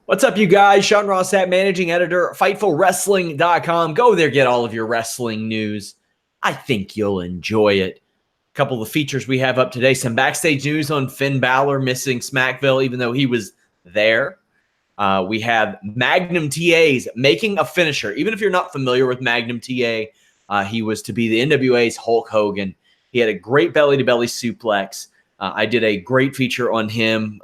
What's up, you guys? Sean Ross Sapp, managing editor, FightfulWrestling.com. Go there, get all of your wrestling news. I think you'll enjoy it. A couple of the features we have up today, some backstage news on Finn Balor missing Smackville, even though he was there. We have Magnum TA's making a finisher. Even if you're not familiar with Magnum TA, he was to be the NWA's Hulk Hogan. He had a great belly-to-belly suplex. I did a great feature on him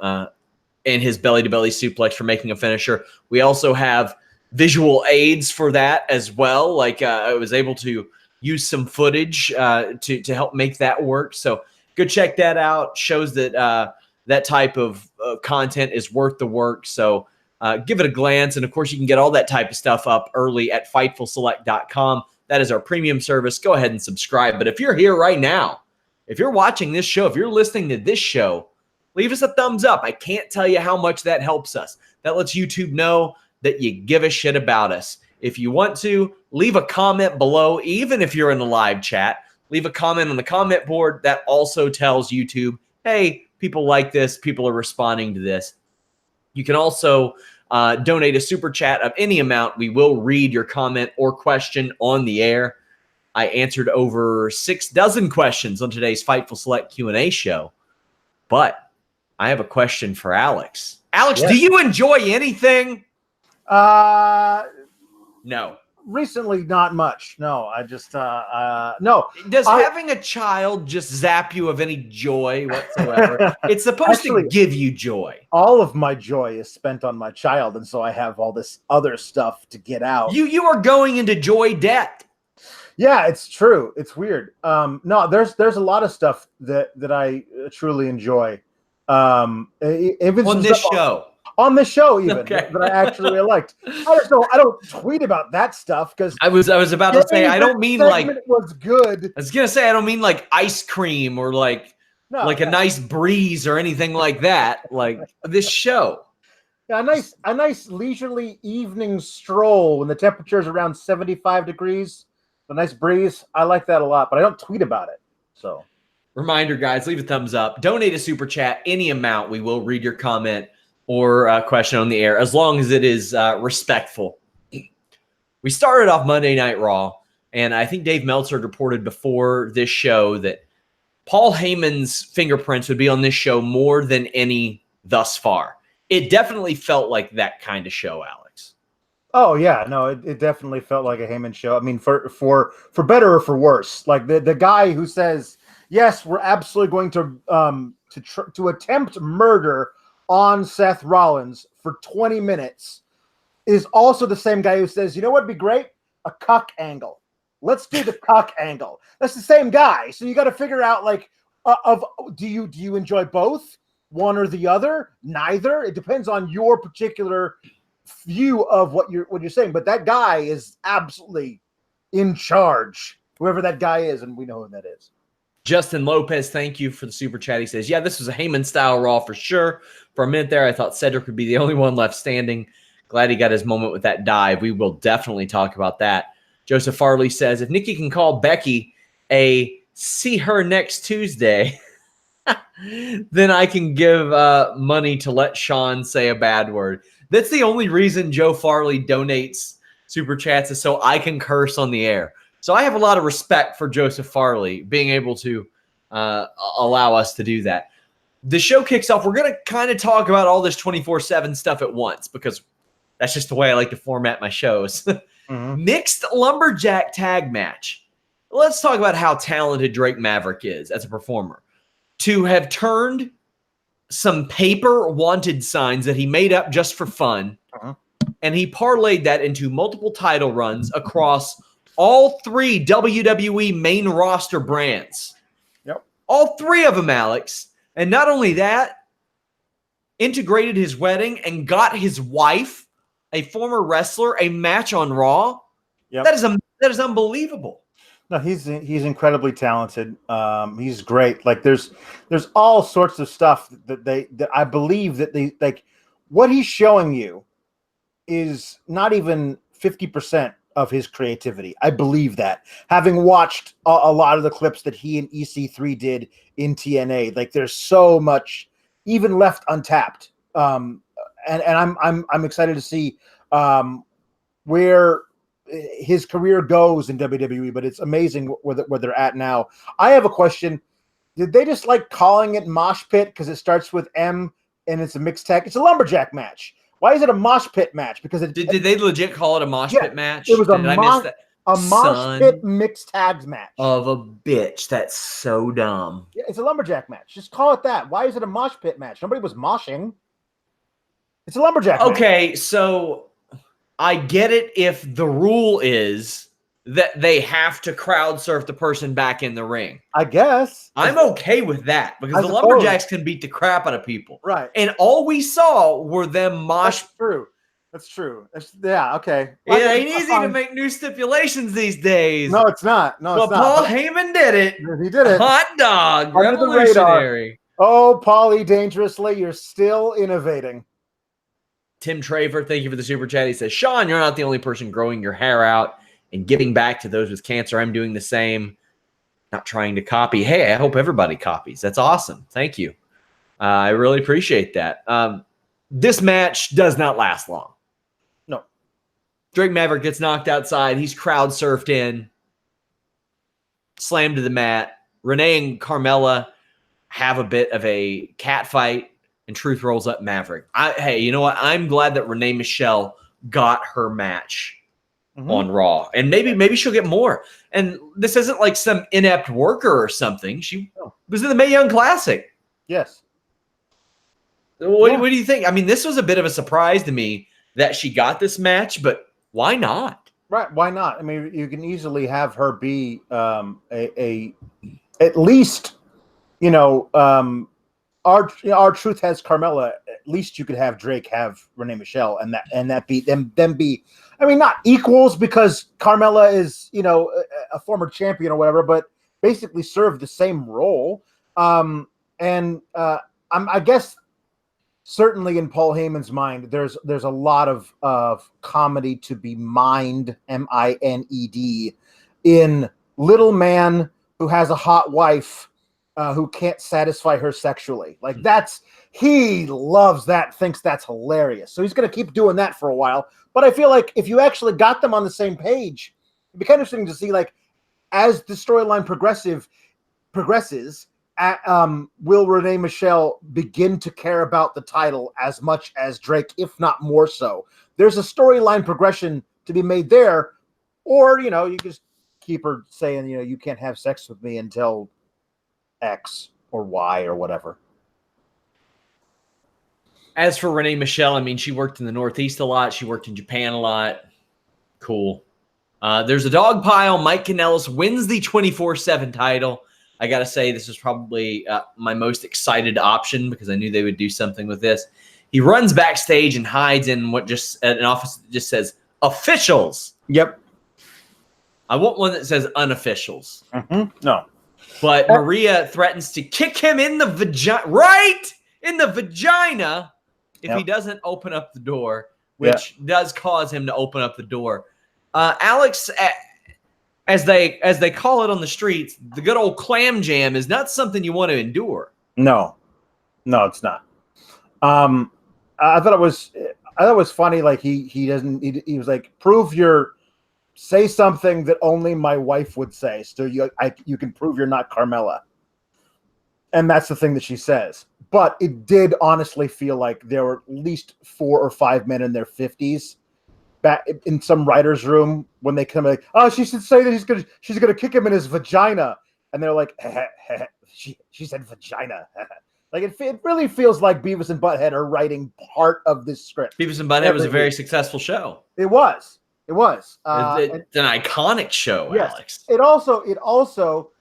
and his belly-to-belly suplex for making a finisher. We also have visual aids for that as well. Like I was able to use some footage to help make that work. So go check that out. Shows that that type of content is worth the work. So give it a glance. And, of course, you can get all that type of stuff up early at FightfulSelect.com. That is our premium service. Go ahead and subscribe. But if you're here right now, if you're watching this show, if you're listening to this show, leave us a thumbs up. I can't tell you how much that helps us. That lets YouTube know that you give a shit about us. If you want to, leave a comment below, even if you're in the live chat. Leave a comment on the comment board. That also tells YouTube, hey, people like this. People are responding to this. You can also donate a super chat of any amount. We will read your comment or question on the air. I answered over 6 dozen questions on today's Fightful Select Q&A show. But I have a question for Alex. Alex, yes. Do you enjoy anything? No. Recently, not much. No, I just no. Does having a child just zap you of any joy whatsoever? It's supposed to give you joy. All of my joy is spent on my child, and so I have all this other stuff to get out. You are going into joy debt. Yeah, it's true. It's weird. No, there's a lot of stuff that I truly enjoy. On this show. On the show, even okay. that I actually really liked. I don't tweet about that stuff because I was about to say I don't mean like it was good. I was gonna say I don't mean like ice cream or like a nice breeze or anything like that. Like this show. Yeah, a nice leisurely evening stroll when the temperature is around 75 degrees. A nice breeze. I like that a lot, but I don't tweet about it. So. Reminder, guys, leave a thumbs up. Donate a super chat, any amount. We will read your comment or question on the air, as long as it is respectful. We started off Monday Night Raw, and I think Dave Meltzer reported before this show that Paul Heyman's fingerprints would be on this show more than any thus far. It definitely felt like that kind of show, Alex. Oh, yeah. No, it definitely felt like a Heyman show. I mean, for better or for worse. Like the guy who says, yes, we're absolutely going to attempt murder on Seth Rollins for 20 minutes is also the same guy who says, you know what would be great? A cuck angle. Let's do the cuck angle. That's the same guy. So you got to figure out like, do you enjoy both? One or the other? Neither. It depends on your particular view of what you're saying. But that guy is absolutely in charge, whoever that guy is, and we know who that is. Justin Lopez, thank you for the super chat. He says, yeah, this was a Heyman-style Raw for sure. For a minute there, I thought Cedric would be the only one left standing. Glad he got his moment with that dive. We will definitely talk about that. Joseph Farley says, if Nikki can call Becky a see her next Tuesday, then I can give money to let Sean say a bad word. That's the only reason Joe Farley donates super chats is so I can curse on the air. So I have a lot of respect for Joseph Farley being able to allow us to do that. The show kicks off. We're going to kind of talk about all this 24/7 stuff at once because that's just the way I like to format my shows. Mm-hmm. Mixed Lumberjack tag match. Let's talk about how talented Drake Maverick is as a performer. To have turned some paper wanted signs that he made up just for fun, and he parlayed that into multiple title runs across all 3 WWE main roster brands. Yep. All 3 of them, Alex. And not only that, integrated his wedding and got his wife, a former wrestler, a match on Raw. Yep. That is unbelievable. No, he's incredibly talented. He's great. Like there's all sorts of stuff that I believe that they like. What he's showing you is not even 50% of his creativity. I believe that. Having watched a lot of the clips that he and EC3 did in TNA, like there's so much even left untapped I'm excited to see where his career goes in WWE, but it's amazing where they're at now. I have a question. Did they just like calling it Mosh Pit because it starts with M and it's a mixed tag? It's a lumberjack match. Why is it a Mosh Pit match? Because did they legit call it a Mosh Pit match? It was did I miss that? A Mosh Pit mixed tags match. Of a bitch. That's so dumb. Yeah, it's a lumberjack match. Just call it that. Why is it a Mosh Pit match? Nobody was moshing. It's a lumberjack match. Okay, so I get it if the rule is that they have to crowd surf the person back in the ring. I guess. I'm okay with that because the Lumberjacks can beat the crap out of people. Right. And all we saw were them mosh. That's true. That's true. Yeah, okay. It ain't easy to make new stipulations these days. No, it's not. No, it's not. Paul Heyman did it. He did it. Hot dog. Under Revolutionary. Oh, Paulie Dangerously, you're still innovating. Tim Traver, thank you for the super chat. He says, Sean, you're not the only person growing your hair out and giving back to those with cancer. I'm doing the same. Not trying to copy. Hey, I hope everybody copies. That's awesome. Thank you. I really appreciate that. This match does not last long. No. Drake Maverick gets knocked outside. He's crowd surfed in. Slammed to the mat. Renee and Carmella have a bit of a cat fight. And Truth rolls up Maverick. Hey, you know what? I'm glad that Renee Michelle got her match on Raw. And maybe she'll get more. And this isn't like some inept worker or something. She was in the Mae Young Classic. Yes. What do you think? I mean, this was a bit of a surprise to me that she got this match, but why not? Right. Why not? I mean, you can easily have her be at least, you know, our Truth has Carmella. At least you could have Drake have Renee Michelle, and that be them be. I mean, not equals because Carmella is, you know, a former champion or whatever, but basically served the same role. I guess certainly in Paul Heyman's mind, there's a lot of comedy to be mined, MINED, in little man who has a hot wife. Who can't satisfy her sexually. Like he loves that, thinks that's hilarious. So he's going to keep doing that for a while. But I feel like if you actually got them on the same page, it'd be kind of interesting to see, like, as the storyline progresses, will Renee Michelle begin to care about the title as much as Drake, if not more so? There's a storyline progression to be made there. Or, you know, you just keep her saying, you know, you can't have sex with me until X or Y or whatever. As for Renee Michelle, I mean, she worked in the Northeast a lot. She worked in Japan a lot. Cool. There's a dog pile. Mike Kanellis wins the 24/7 title. I got to say, this is probably my most excited option because I knew they would do something with this. He runs backstage and hides in an office that just says officials. Yep. I want one that says unofficials. No. But Maria threatens to kick him in the vagina, right in the vagina, if he doesn't open up the door, which does cause him to open up the door. Alex, as they call it on the streets, the good old clam jam is not something you want to endure. No, it's not. I thought it was funny. Like he was like, say something that only my wife would say, so you can prove you're not Carmella. And that's the thing that she says. But it did honestly feel like there were at least 4 or 5 men in their 50s back in some writer's room when they come like, oh, she should say that she's gonna kick him in his vagina, and they're like, she said vagina. Like it really feels like Beavis and Butthead are writing part of this script. Beavis and Butthead was a very successful show. It was. It's an iconic show, yes. Alex. It also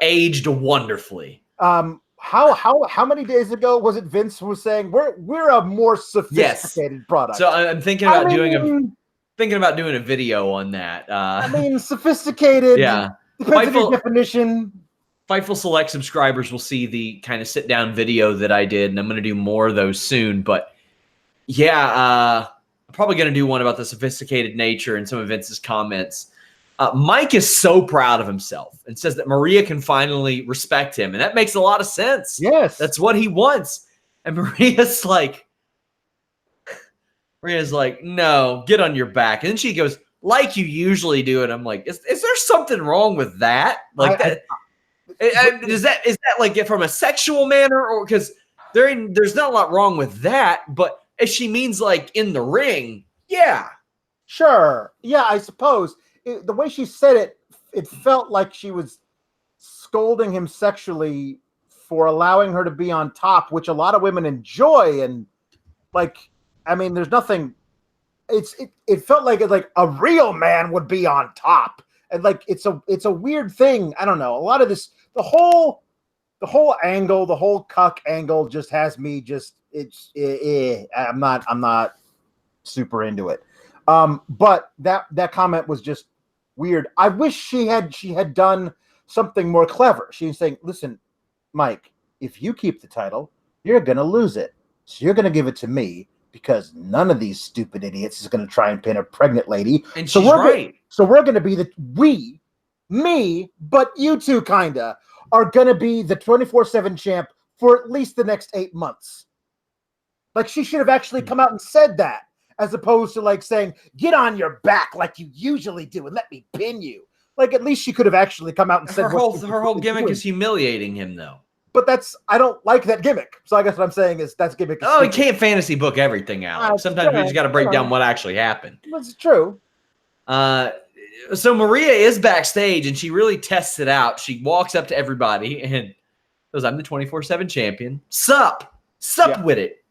aged wonderfully. How many days ago was it Vince who was saying we're a more sophisticated product? So I'm thinking about doing a video on that. I mean, sophisticated. Yeah, depends on your definition. Fightful Select subscribers will see the kind of sit down video that I did, and I'm going to do more of those soon. But yeah. I'm probably going to do one about the sophisticated nature and some of Vince's comments. Mike is so proud of himself and says that Maria can finally respect him. And that makes a lot of sense. Yes. That's what he wants. And Maria's like, Rhea's like, no, get on your back. And then she goes, like you usually do. And I'm like, is there something wrong with that? Like is that like from a sexual manner, or because there's not a lot wrong with that, but if she means like in the ring, yeah. Sure. Yeah, I suppose. The way she said it, it felt like she was scolding him sexually for allowing her to be on top, which a lot of women enjoy. And like, I mean, there's nothing. It felt like a real man would be on top, and like it's a weird thing. I don't know. A lot of this, the whole angle, the whole cuck angle, just has me I'm not super into it. But that comment was just weird. I wish she had done something more clever. She was saying, listen, Mike, if you keep the title, you're going to lose it. So you're going to give it to me because none of these stupid idiots is going to try and pin a pregnant lady. And so she's right. So we're going to be me, but you two kinda are going to be the 24/7 champ for at least the next 8 months. Like she should have actually come out and said that, as opposed to like saying, get on your back like you usually do and let me pin you. Like at least she could have actually come out and said her whole gimmick is humiliating him though. But I don't like that gimmick. So I guess what I'm saying is that's gimmick. Oh, you can't fantasy book everything out. Sometimes we just got to break down what actually happened. That's true. So Maria is backstage and she really tests it out. She walks up to everybody and goes, I'm the 24/7 champion. Sup with it.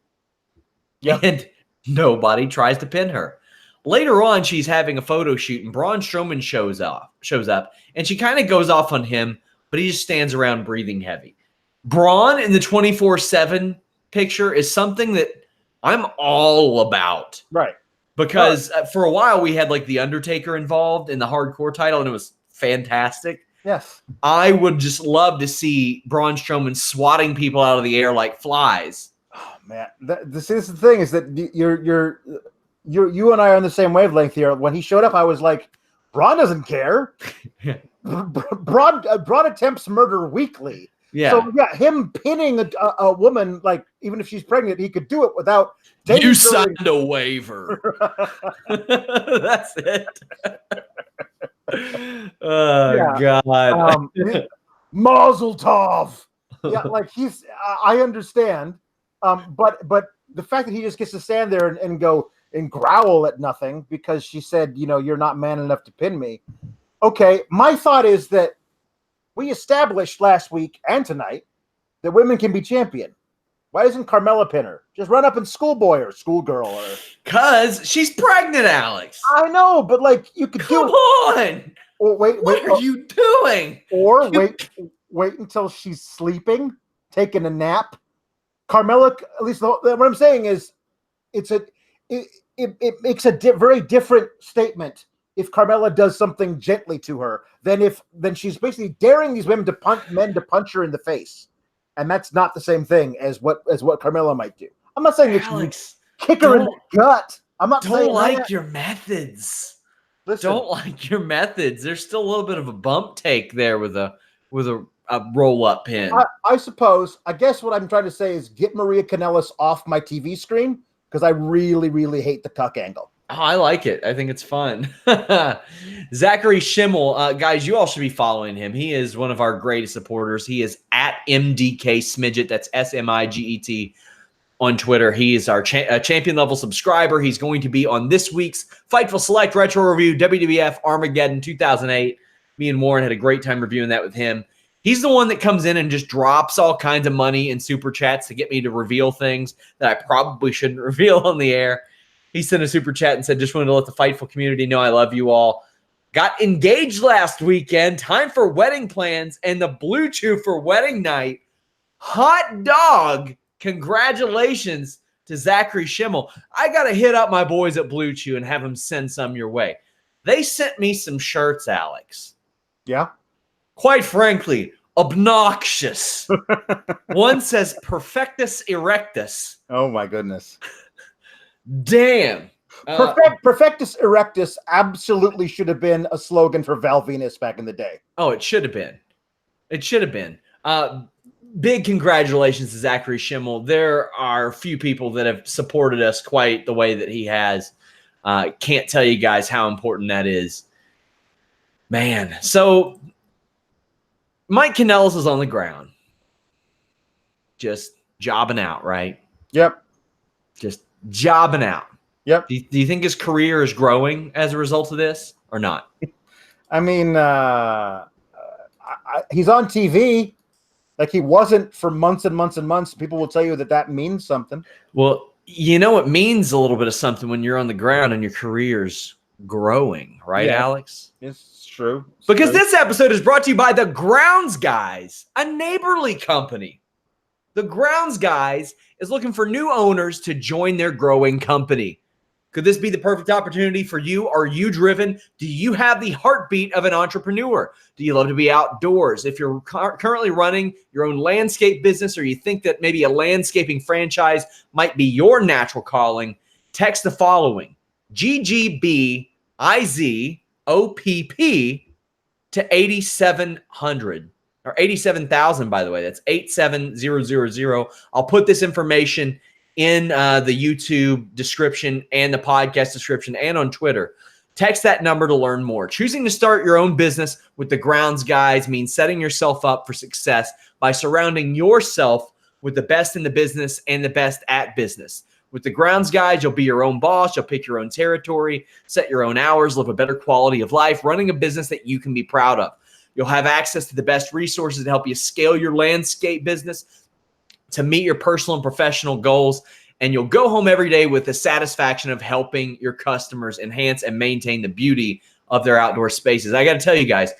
Yeah. And nobody tries to pin her. Later on, she's having a photo shoot and Braun Strowman shows up and she kind of goes off on him, but he just stands around breathing heavy. Braun in the 24/7 picture is something that I'm all about. Right. Because for a while we had like The Undertaker involved in the hardcore title and it was fantastic. Yes. I would just love to see Braun Strowman swatting people out of the air like flies. Oh man. This is the thing is that you and I are on the same wavelength here. When he showed up, I was like, Braun doesn't care. Braun attempts murder weekly. Yeah. So yeah, him pinning a woman, like even if she's pregnant, he could do it without. You signed a waiver. That's it. Oh God. Mazel tov. Yeah, like I understand. But the fact that he just gets to stand there and go and growl at nothing because she said, you're not man enough to pin me. Okay, my thought is that we established last week and tonight that women can be champion. Why doesn't Carmella pin her? Just run up and schoolboy or schoolgirl or. Because she's pregnant, Alex. I know, but like you could Come on. Or wait. What are you doing? Or wait until she's sleeping, taking a nap. Carmella, at least what I'm saying is, it makes a very different statement if Carmella does something gently to her than she's basically daring these women to punch her in the face, and that's not the same thing as what Carmella might do. I'm not saying Alex, kick her in the gut. I'm not saying don't like that. your methods. Listen, don't like your methods. There's still a little bit of a bump take there with a roll up pin. I suppose. I guess what I'm trying to say is get Maria Kanellis off my TV screen because I really, really hate the cuck angle. Oh, I like it. I think it's fun. Zachary Schimmel, guys, you all should be following him. He is one of our greatest supporters. He is at MDK Smidget. That's SMIGET on Twitter. He is our champion level subscriber. He's going to be on this week's Fightful Select Retro Review, WWF Armageddon 2008. Me and Warren had a great time reviewing that with him. He's the one that comes in and just drops all kinds of money in super chats to get me to reveal things that I probably shouldn't reveal on the air. He sent a super chat and said, just wanted to let the Fightful community know I love you all. Got engaged last weekend. Time for wedding plans and the Blue Chew for wedding night. Hot dog. Congratulations to Zachary Schimmel. I got to hit up my boys at Blue Chew and have them send some your way. They sent me some shirts, Alex. Yeah. Quite frankly, obnoxious. One says Perfectus Erectus. Oh, my goodness. Damn. Perfectus Erectus absolutely should have been a slogan for Val Venus back in the day. Oh, it should have been. It should have been. big congratulations to Zachary Schimmel. There are few people that have supported us quite the way that he has. Can't tell you guys how important that is. Man, so Mike Kanellis is on the ground. Just jobbing out, right? Yep. Just jobbing out. Yep. Do you think his career is growing as a result of this or not? I mean, he's on TV. Like he wasn't for months and months and months. People will tell you that means something. Well, you know, it means a little bit of something when you're on the ground and your career's growing, right, Yeah. Alex? It's true. Because this episode is brought to you by the Grounds Guys, a neighborly company. The Grounds Guys is looking for new owners to join their growing company. Could this be the perfect opportunity for you? Are you driven? Do you have the heartbeat of an entrepreneur? Do you love to be outdoors? If you're currently running your own landscape business, or you think that maybe a landscaping franchise might be your natural calling, text the following: GGBIZOPP to 8700. Or 87,000, by the way. That's 87000. I'll put this information in the YouTube description and the podcast description and on Twitter. Text that number to learn more. Choosing to start your own business with the Grounds Guys means setting yourself up for success by surrounding yourself with the best in the business and the best at business. With the Grounds Guys, you'll be your own boss. You'll pick your own territory, set your own hours, live a better quality of life, running a business that you can be proud of. You'll have access to the best resources to help you scale your landscape business to meet your personal and professional goals. And you'll go home every day with the satisfaction of helping your customers enhance and maintain the beauty of their outdoor spaces. I got to tell you guys,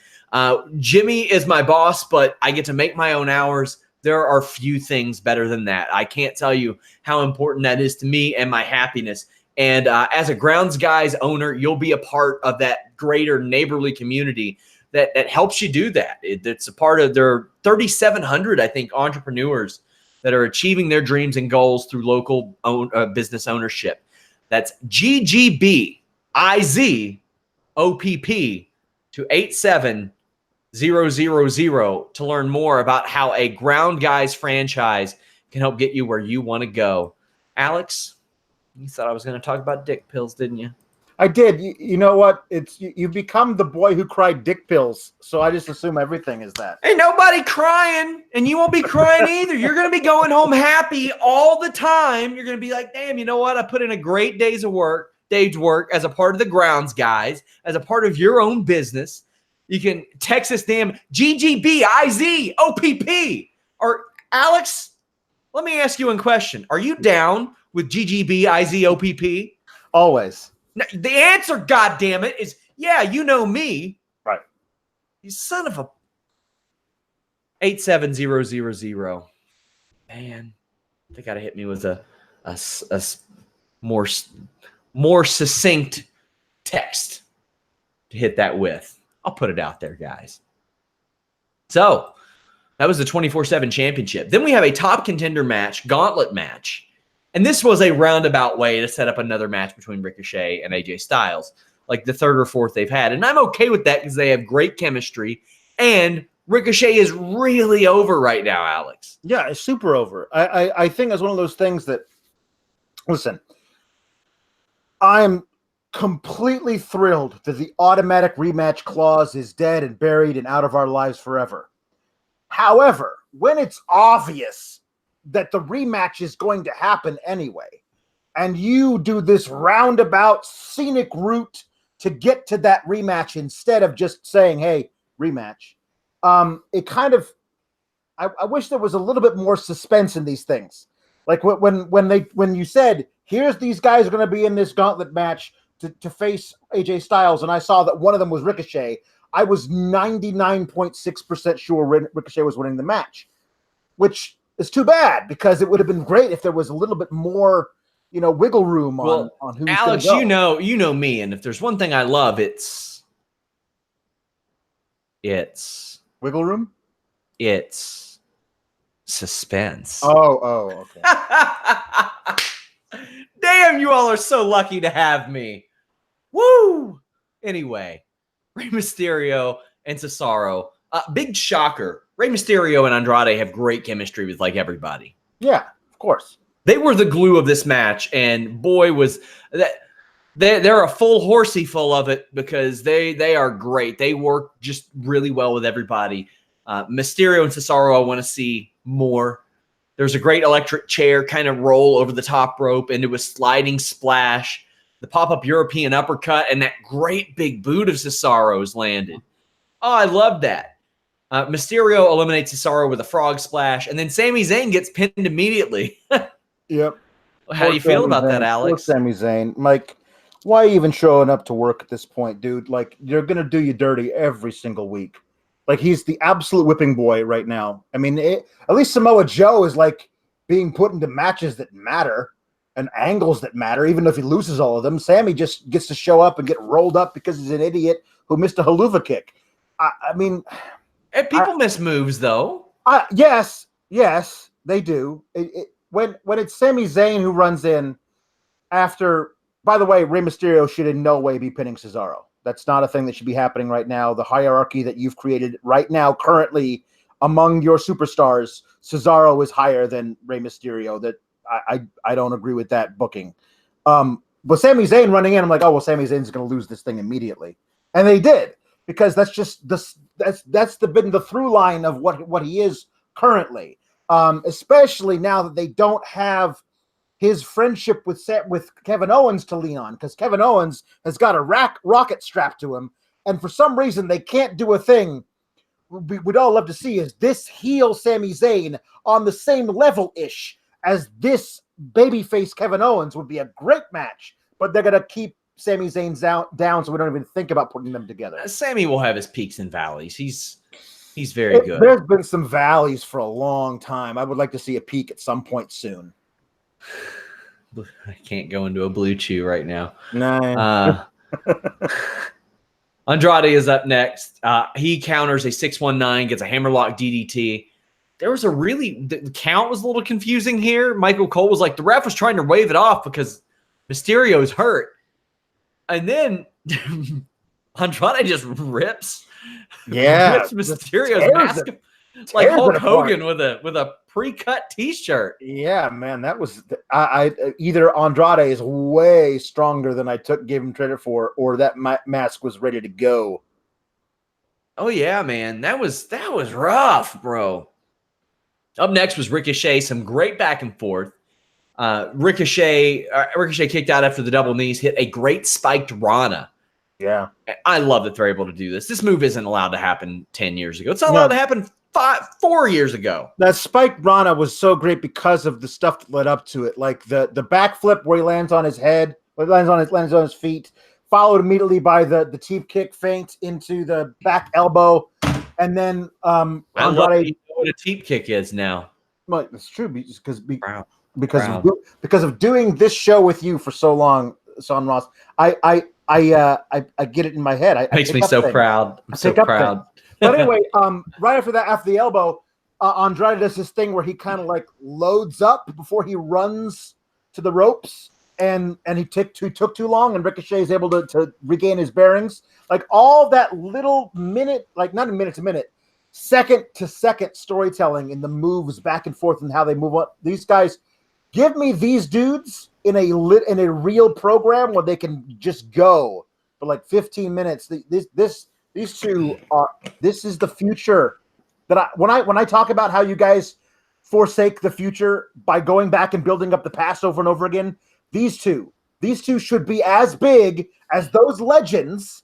Jimmy is my boss, but I get to make my own hours. There are few things better than that. I can't tell you how important that is to me and my happiness. And as a Grounds Guys owner, you'll be a part of that greater neighborly community that helps you do that. It's a part of their 3,700, I think, entrepreneurs that are achieving their dreams and goals through local business ownership. That's GGBIZOPP to 87000 to learn more about how a Ground Guys franchise can help get you where you want to go. Alex, you thought I was going to talk about dick pills, didn't you? I did. You know what? You become the boy who cried dick pills. So I just assume everything is that. Ain't nobody crying, and you won't be crying either. You're going to be going home happy all the time. You're going to be like, damn, you know what? I put in a great day's work as a part of the Grounds Guys, as a part of your own business. You can text us damn GGBIZOPP. Or Alex, let me ask you a question. Are you down with GGBIZOPP? Always. Now, the answer, goddammit, is yeah, you know me. Right. You son of a 87000. Man, they got to hit me with a more succinct text to hit that with. I'll put it out there, guys. So that was the 24/7 championship. Then we have a top contender match, gauntlet match. And this was a roundabout way to set up another match between Ricochet and AJ Styles, like the third or fourth they've had. And I'm okay with that because they have great chemistry. And Ricochet is really over right now, Alex. Yeah, it's super over. I think it's one of those things that, listen, I'm completely thrilled that the automatic rematch clause is dead and buried and out of our lives forever. However, when it's obvious that the rematch is going to happen anyway, and you do this roundabout scenic route to get to that rematch instead of just saying, hey, rematch, it kind of, I wish there was a little bit more suspense in these things. Like when you said, here's these guys are going to be in this gauntlet match to face AJ Styles, and I saw that one of them was Ricochet, I was 99.6% sure Ricochet was winning the match, which is too bad because it would have been great if there was a little bit more, wiggle room on who's Alex, gonna go. you know me, and if there's one thing I love, it's wiggle room. It's suspense. Oh, okay. Damn, you all are so lucky to have me. Woo! Anyway, Rey Mysterio and Cesaro. Big shocker. Rey Mysterio and Andrade have great chemistry with like everybody. Yeah, of course. They were the glue of this match, and boy, was that they're a full horsey full of it because they are great. They work just really well with everybody. Mysterio and Cesaro, I want to see more. There's a great electric chair kind of roll over the top rope into a sliding splash. The pop-up European uppercut and that great big boot of Cesaro's landed. Oh, I love that. Mysterio eliminates Cesaro with a frog splash, and then Sami Zayn gets pinned immediately. Yep. How do you feel about that, Alex? Poor Sami Zayn. Like, why even showing up to work at this point, dude? Like, you're going to do you dirty every single week. Like, he's the absolute whipping boy right now. I mean, at least Samoa Joe is, like, being put into matches that matter and angles that matter, even if he loses all of them. Sammy just gets to show up and get rolled up because he's an idiot who missed a haluva kick. I mean... And people miss moves, though. Yes, they do. When it's Sami Zayn who runs in after... By the way, Rey Mysterio should in no way be pinning Cesaro. That's not a thing that should be happening right now. The hierarchy that you've created right now, currently, among your superstars, Cesaro is higher than Rey Mysterio. That I don't agree with that booking. But Sami Zayn running in, I'm like, oh, well, Sami Zayn's going to lose this thing immediately. And they did, because that's just been the through line of what he is currently. Especially now that they don't have his friendship with Kevin Owens to lean on, because Kevin Owens has got a rocket strapped to him, and for some reason they can't do a thing we'd all love to see is this heel Sami Zayn on the same level-ish as this babyface Kevin Owens would be a great match, but they're going to keep Sami Zayn down so we don't even think about putting them together. Sammy will have his peaks and valleys. He's very good. There's been some valleys for a long time. I would like to see a peak at some point soon. I can't go into a blue chew right now. No. Andrade is up next. He counters a 619, gets a hammerlock DDT. There was the count was a little confusing here. Michael Cole was like, the ref was trying to wave it off because Mysterio's hurt. And then Andrade just rips Mysterio's mask. Like Hulk Hogan with a pre-cut T-shirt. Yeah, man, that was either Andrade is way stronger than I gave him credit for, or that mask was ready to go. Oh yeah, man, that was rough, bro. Up next was Ricochet. Some great back and forth. Ricochet kicked out after the double knees, hit a great spiked Rana. Yeah, I love that they're able to do this. This move isn't allowed to happen 10 years ago. It's not allowed to happen 4 years ago. That spiked Rana was so great because of the stuff that led up to it, like the backflip where he lands on his head, lands on his feet, followed immediately by the teep kick feint into the back elbow, and then Andrade. What a teep kick is now. Well, it's true because of doing this show with you for so long, Son Ross. I get it in my head. Makes me so proud. I'm so proud. But anyway, right after the elbow, Andrade does this thing where he kind of like loads up before he runs to the ropes, and he took too long, and Ricochet is able to regain his bearings. Like all that little minute, like not a minute to minute, second to second storytelling in the moves back and forth and how they move on. These guys, give me these dudes in a real program where they can just go for like 15 minutes. These two are. This is the future. When I talk about how you guys forsake the future by going back and building up the past over and over again, these two should be as big as those legends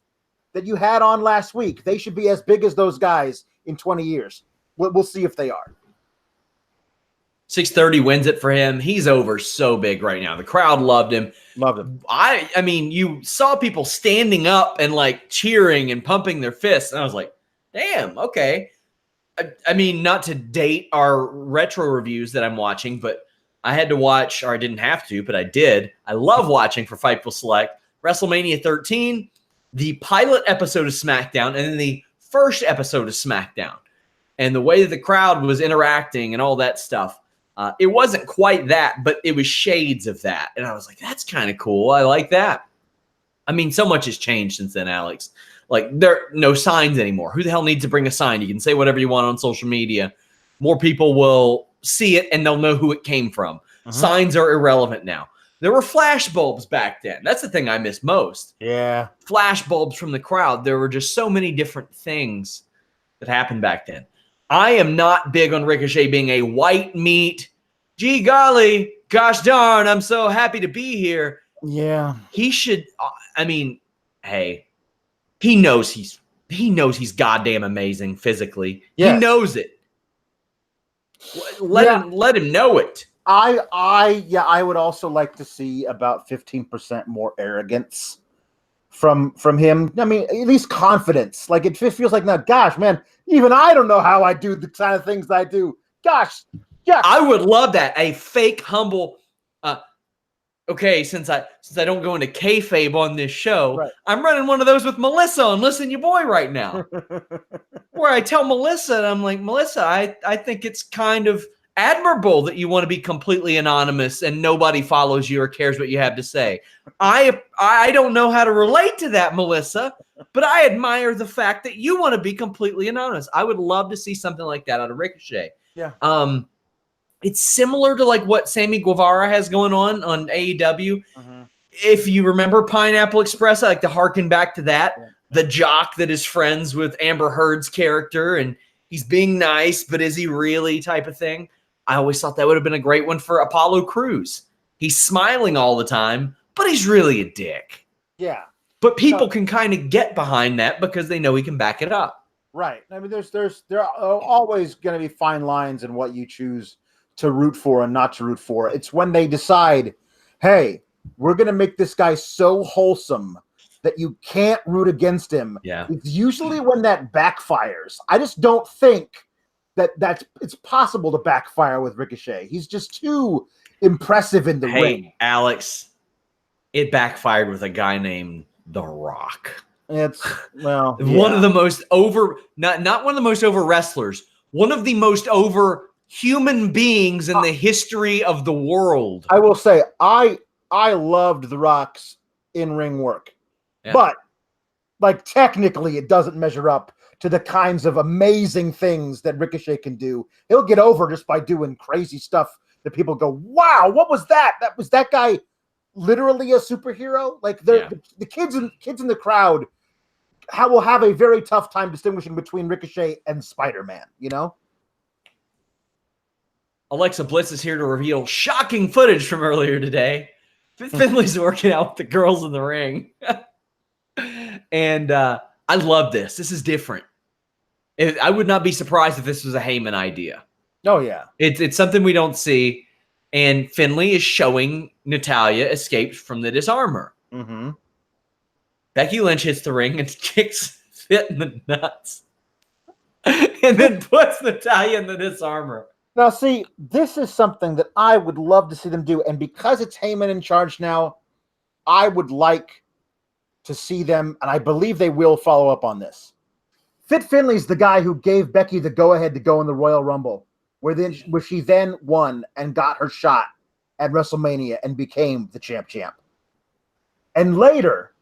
that you had on last week. They should be as big as those guys in 20 years. We'll see if they are. 630 wins it for him. He's over so big right now. The crowd loved him. Loved him. I mean, you saw people standing up and like cheering and pumping their fists. And I was like, damn, okay. I mean, not to date our retro reviews that I'm watching, but I had to watch, or I didn't have to, but I did. I love watching for Fightful Select WrestleMania 13, the pilot episode of SmackDown, and then the first episode of SmackDown. And the way that the crowd was interacting and all that stuff. It wasn't quite that, but it was shades of that. And I was like, that's kind of cool. I like that. I mean, so much has changed since then, Alex. Like, there are no signs anymore. Who the hell needs to bring a sign? You can say whatever you want on social media. More people will see it and they'll know who it came from. Signs are irrelevant now. There were flash bulbs back then. That's the thing I miss most. Yeah. Flash bulbs from the crowd. There were just so many different things that happened back then. I am not big on Ricochet being a white meat. Gee golly, gosh darn, I'm so happy to be here. Yeah. He should, I mean, hey, he knows he's goddamn amazing physically. Yes. He knows it. Let him know it. I would also like to see about 15% more arrogance from him. I mean, at least confidence. Like, it feels like, now, gosh, man, even I don't know how I do the kind of things I do. Gosh, yeah. I would love that. A fake, humble. Okay, since I don't go into kayfabe on this show, right. I'm running one of those with Melissa on Listen Your Boy right now, where I tell Melissa, and I'm like, Melissa, I think it's kind of admirable that you want to be completely anonymous and nobody follows you or cares what you have to say. I don't know how to relate to that, Melissa, but I admire the fact that you want to be completely anonymous. I would love to see something like that out of Ricochet. Yeah. It's similar to like what Sammy Guevara has going on AEW. If you remember Pineapple Express, I like to harken back to that. Yeah. The jock that is friends with Amber Heard's character, and he's being nice, but is he really type of thing? I always thought that would have been a great one for Apollo Crews. He's smiling all the time, but he's really a dick. Yeah. But people can kind of get behind that because they know he can back it up. Right. I mean, there are always going to be fine lines in what you choose to root for and not to root for. It's when they decide, hey, we're going to make this guy so wholesome that you can't root against him. Yeah. It's usually when that backfires. I just don't think it's possible to backfire with Ricochet. He's just too impressive in the ring. Hey, Alex, it backfired with a guy named The Rock. It's, well, one of the most over, not one of the most over wrestlers, one of the most over human beings in the history of the world. I will say, I loved The Rock's in-ring work, but like technically it doesn't measure up to the kinds of amazing things that Ricochet can do. He'll get over just by doing crazy stuff that people go, wow, what was that? Was that guy literally a superhero? Like the kids in the crowd will have a very tough time distinguishing between Ricochet and Spider-Man, you know? Alexa Bliss is here to reveal shocking footage from earlier today. Finley's working out with the girls in the ring. And I love this. This is different. I would not be surprised if this was a Heyman idea. Oh, yeah. It's something we don't see. And Finley is showing Natalya escaped from the disarmor. Becky Lynch hits the ring and kicks Fit in the nuts. And then puts Natalya in the disarmor. Now, see, this is something that I would love to see them do. And because it's Heyman in charge now, I would like to see them, and I believe they will follow up on this. Fit Finley's the guy who gave Becky the go-ahead to go in the Royal Rumble, where she then won and got her shot at WrestleMania and became the champ. And later,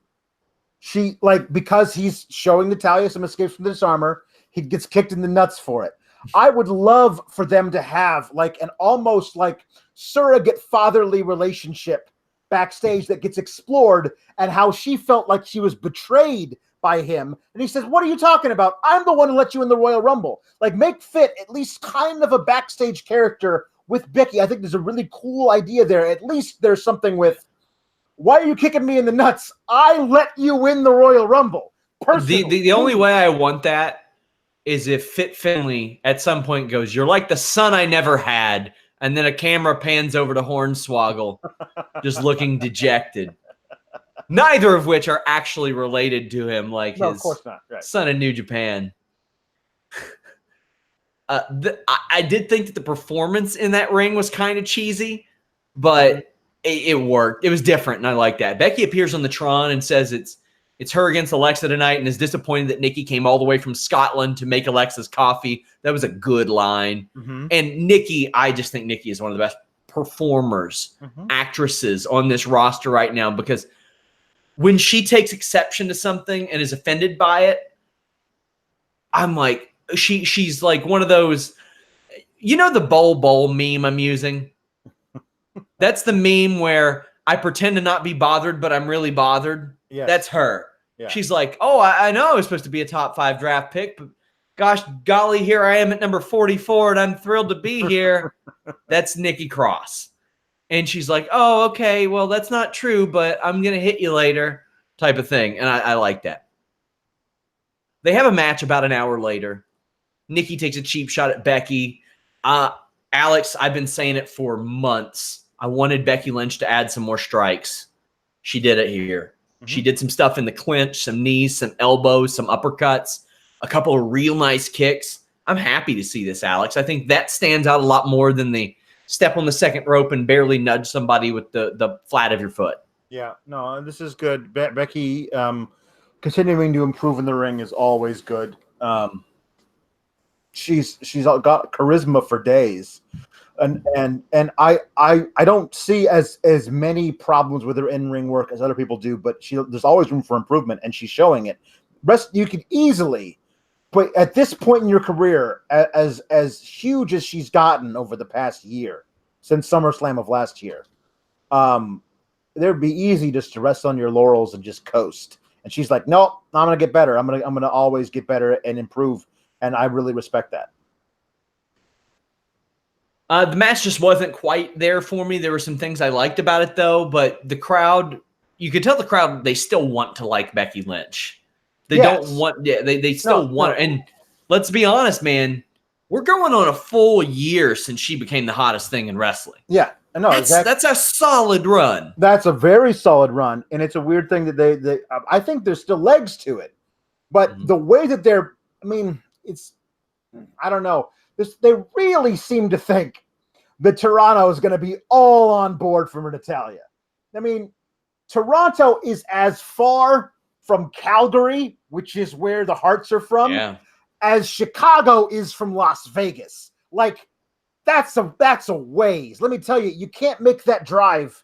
because he's showing Natalya some escapes from the disarmor, he gets kicked in the nuts for it. I would love for them to have like an almost like surrogate fatherly relationship backstage that gets explored, and how she felt like she was betrayed by him. And he says, what are you talking about? I'm the one who let you in the Royal Rumble. Like, make Fit at least kind of a backstage character with Becky. I think there's a really cool idea there. At least there's something with, why are you kicking me in the nuts? I let you win the Royal Rumble. Personally. The only way I want that is if Fit Finley at some point goes, you're like the son I never had. And then a camera pans over to Hornswoggle, just looking dejected. Neither of which are actually related to him, like his of course not. Right. son in New Japan. I did think that the performance in that ring was kind of cheesy, but it worked. It was different, and I like that. Becky appears on the Tron and says it's her against Alexa tonight, and is disappointed that Nikki came all the way from Scotland to make Alexa's coffee. That was a good line. And Nikki, I just think Nikki is one of the best performers, actresses on this roster right now, because when she takes exception to something and is offended by it, I'm like, she's like one of those, the bowl meme I'm using? That's the meme where I pretend to not be bothered, but I'm really bothered. Yes. That's her. Yeah. She's like, oh, I know I was supposed to be a top 5 draft pick, but gosh, golly, here I am at number 44, and I'm thrilled to be here. That's Nikki Cross. And she's like, oh, okay, well, that's not true, but I'm going to hit you later type of thing. And I like that. They have a match about an hour later. Nikki takes a cheap shot at Becky. Alex, I've been saying it for months. I wanted Becky Lynch to add some more strikes. She did it here. Mm-hmm. She did some stuff in the clinch, some knees, some elbows, some uppercuts, a couple of real nice kicks. I'm happy to see this, Alex. I think that stands out a lot more than the step on the second rope and barely nudge somebody with the flat of your foot. Yeah, no, this is good. Becky continuing to improve in the ring is always good. She's got charisma for days. And I don't see as many problems with her in-ring work as other people do, but there's always room for improvement, and she's showing it. You could easily, but at this point in your career, as huge as she's gotten over the past year, since SummerSlam of last year, there'd be easy just to rest on your laurels and just coast. And she's like, no, I'm gonna get better. I'm gonna always get better and improve, and I really respect that. The match just wasn't quite there for me. There were some things I liked about it, though, but the crowd, you could tell the crowd, they still want to like Becky Lynch. They don't want, they still want, and let's be honest, man, we're going on a full year since she became the hottest thing in wrestling. Yeah, I know. That's a solid run. That's a very solid run, and it's a weird thing that they I think there's still legs to it, but the way that I don't know. They really seem to think that Toronto is going to be all on board for Natalya. I mean, Toronto is as far from Calgary, which is where the Hearts are from, as Chicago is from Las Vegas. Like, that's a ways. Let me tell you, you can't make that drive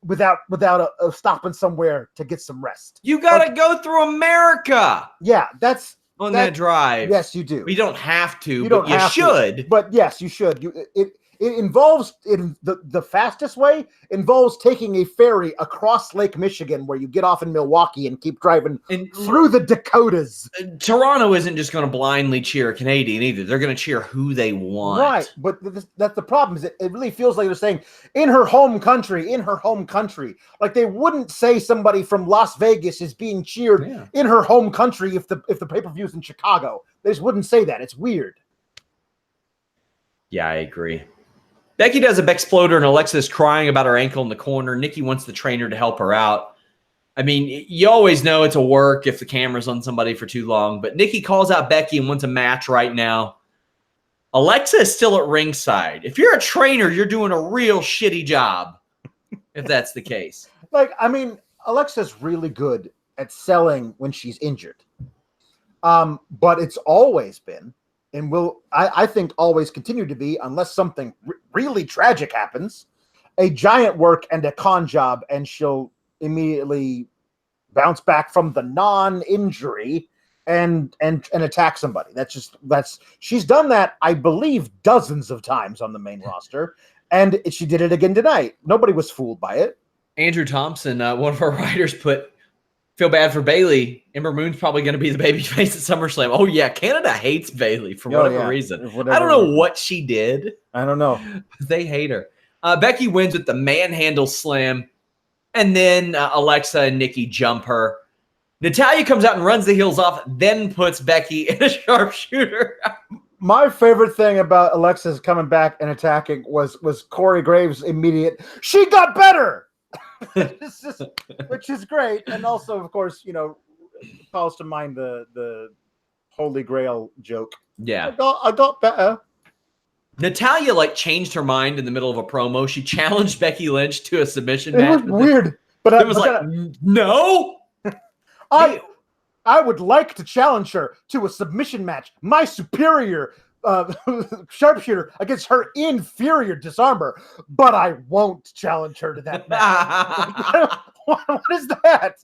without a stopping somewhere to get some rest. You got to go through America. Yeah, that's on that drive. Yes, you do. You don't have to, but you should. But yes, you should. It involves, the fastest way involves taking a ferry across Lake Michigan, where you get off in Milwaukee and keep driving through the Dakotas. Toronto isn't just going to blindly cheer a Canadian either. They're going to cheer who they want. Right, but that's the problem. Is it really feels like they're saying in her home country, in her home country. Like, they wouldn't say somebody from Las Vegas is being cheered in her home country if the pay-per-view's in Chicago. They just wouldn't say that. It's weird. Yeah, I agree. Becky does a Bexploder, and Alexa's crying about her ankle in the corner. Nikki wants the trainer to help her out. I mean, you always know it's a work if the camera's on somebody for too long, but Nikki calls out Becky and wants a match right now. Alexa is still at ringside. If you're a trainer, you're doing a real shitty job, if that's the case. Like, I mean, Alexa's really good at selling when she's injured. But it's always been, and will, I think, always continue to be, unless something really tragic happens, a giant work and a con job, and she'll immediately bounce back from the non-injury and attack somebody. She's done that, I believe, dozens of times on the main roster, and she did it again tonight. Nobody was fooled by it. Andrew Thompson, one of our writers, feel bad for Bayley. Ember Moon's probably going to be the babyface at SummerSlam. Oh, yeah. Canada hates Bayley for whatever reason. I don't know what she did. I don't know. They hate her. Becky wins with the manhandle slam. And then Alexa and Nikki jump her. Natalya comes out and runs the heels off, then puts Becky in a sharpshooter. My favorite thing about Alexa's coming back and attacking was Corey Graves' immediate, she got better! Which is great, and also, of course, calls to mind the Holy Grail joke. Yeah, I got better. Natalya changed her mind in the middle of a promo. She challenged Becky Lynch to a submission match. It was weird, but it was no. I would like to challenge her to a submission match. My superior sharpshooter against her inferior disarmer, but I won't challenge her to that match. What is that?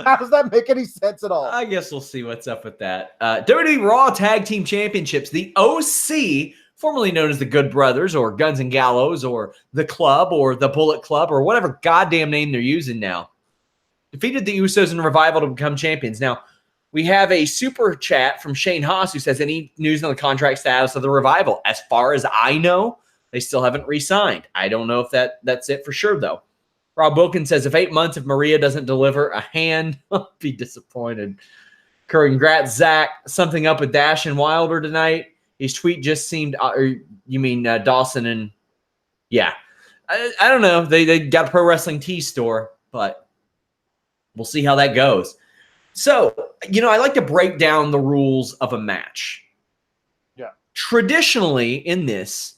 How does that make any sense at all? I guess we'll see what's up with that. WWE Raw Tag Team Championships. The OC, formerly known as the Good Brothers or Guns and Gallows or the Club or the Bullet Club or whatever goddamn name they're using now, defeated the Usos and Revival to become champions. Now, we have a super chat from Shane Haas who says, any news on the contract status of the Revival? As far as I know, they still haven't re-signed. I don't know if that's it for sure, though. Rob Wilkins says, if 8 months, if Maria doesn't deliver a hand, I'll be disappointed. Congrats, Zach. Something up with Dash and Wilder tonight. His tweet just seemed, or you mean Dawson and, yeah. I don't know. They got a Pro Wrestling Tees store, but we'll see how that goes. So, I like to break down the rules of a match. Yeah. Traditionally, in this,